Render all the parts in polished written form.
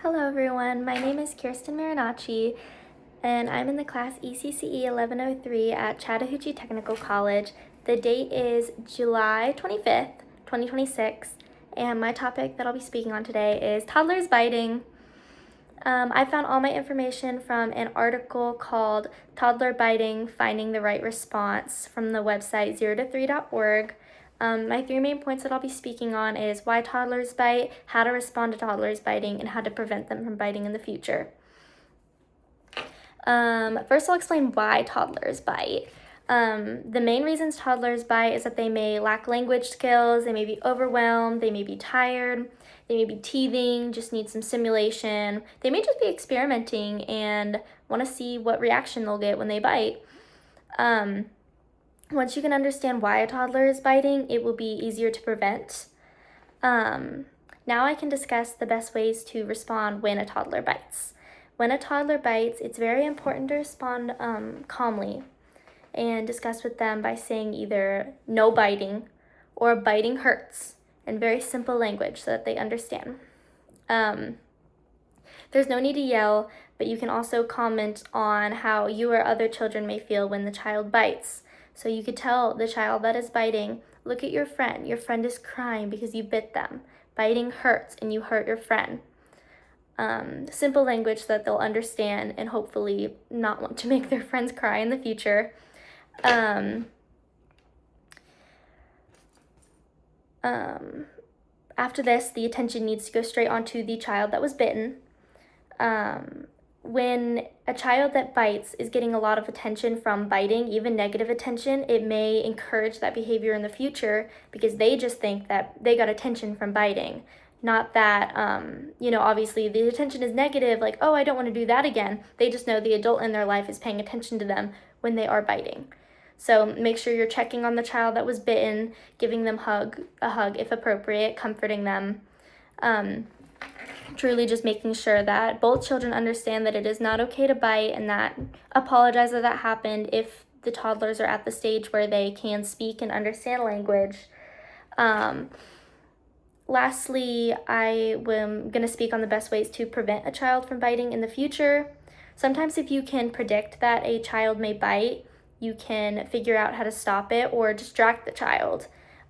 Hello everyone, my name is Kirsten Marinacci and I'm in the class ECCE 1103 at Chattahoochee Technical College. The date is July 25th, 2026, and my topic that I'll be speaking on today is toddlers biting. I found all my information from an article called Toddler Biting, Finding the Right Response from the website 0to3.org. My three main points that I'll be speaking on is why toddlers bite, how to respond to toddlers biting, and how to prevent them from biting in the future. First, I'll explain why toddlers bite. The main reasons toddlers bite is that they may lack language skills, they may be overwhelmed, they may be tired, they may be teething, just need some stimulation. They may just be experimenting and want to see what reaction they'll get when they bite. Once you can understand why a toddler is biting, it will be easier to prevent. Now I can discuss the best ways to respond when a toddler bites. When a toddler bites, it's very important to respond calmly and discuss with them by saying either no biting or biting hurts in very simple language so that they understand. There's no need to yell, but you can also comment on how you or other children may feel when the child bites. So you could tell the child that is biting, look at your friend. Your friend is crying because you bit them. Biting hurts and you hurt your friend. Simple language so that they'll understand and hopefully not want to make their friends cry in the future. After this, the attention needs to go straight onto the child that was bitten. When a child that bites is getting a lot of attention from biting, even negative attention, it may encourage that behavior in the future because they just think that they got attention from biting. Not that, obviously the attention is negative, like, oh, I don't want to do that again. They just know the adult in their life is paying attention to them when they are biting. So make sure you're checking on the child that was bitten, giving them a hug if appropriate, comforting them. Truly just making sure that both children understand that it is not okay to bite and that apologize that happened if the toddlers are at the stage where they can speak and understand language. Lastly, I am going to speak on the best ways to prevent a child from biting in the future. Sometimes if you can predict that a child may bite, you can figure out how to stop it or distract the child.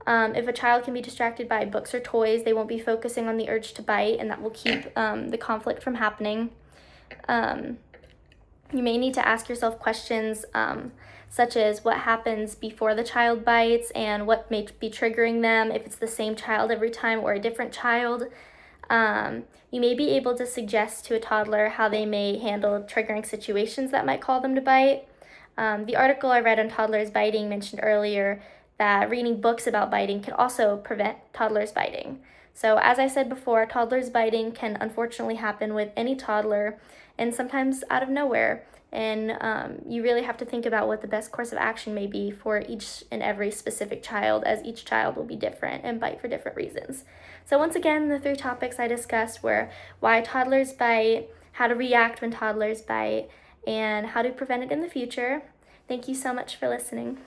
If a child can be distracted by books or toys, they won't be focusing on the urge to bite, and that will keep the conflict from happening. You may need to ask yourself questions such as what happens before the child bites and what may be triggering them, if it's the same child every time or a different child. You may be able to suggest to a toddler how they may handle triggering situations that might call them to bite. The article I read on toddlers biting mentioned earlier that reading books about biting can also prevent toddlers biting. So as I said before, toddlers biting can unfortunately happen with any toddler and sometimes out of nowhere. And you really have to think about what the best course of action may be for each and every specific child, as each child will be different and bite for different reasons. So once again, the three topics I discussed were why toddlers bite, how to react when toddlers bite, and how to prevent it in the future. Thank you so much for listening.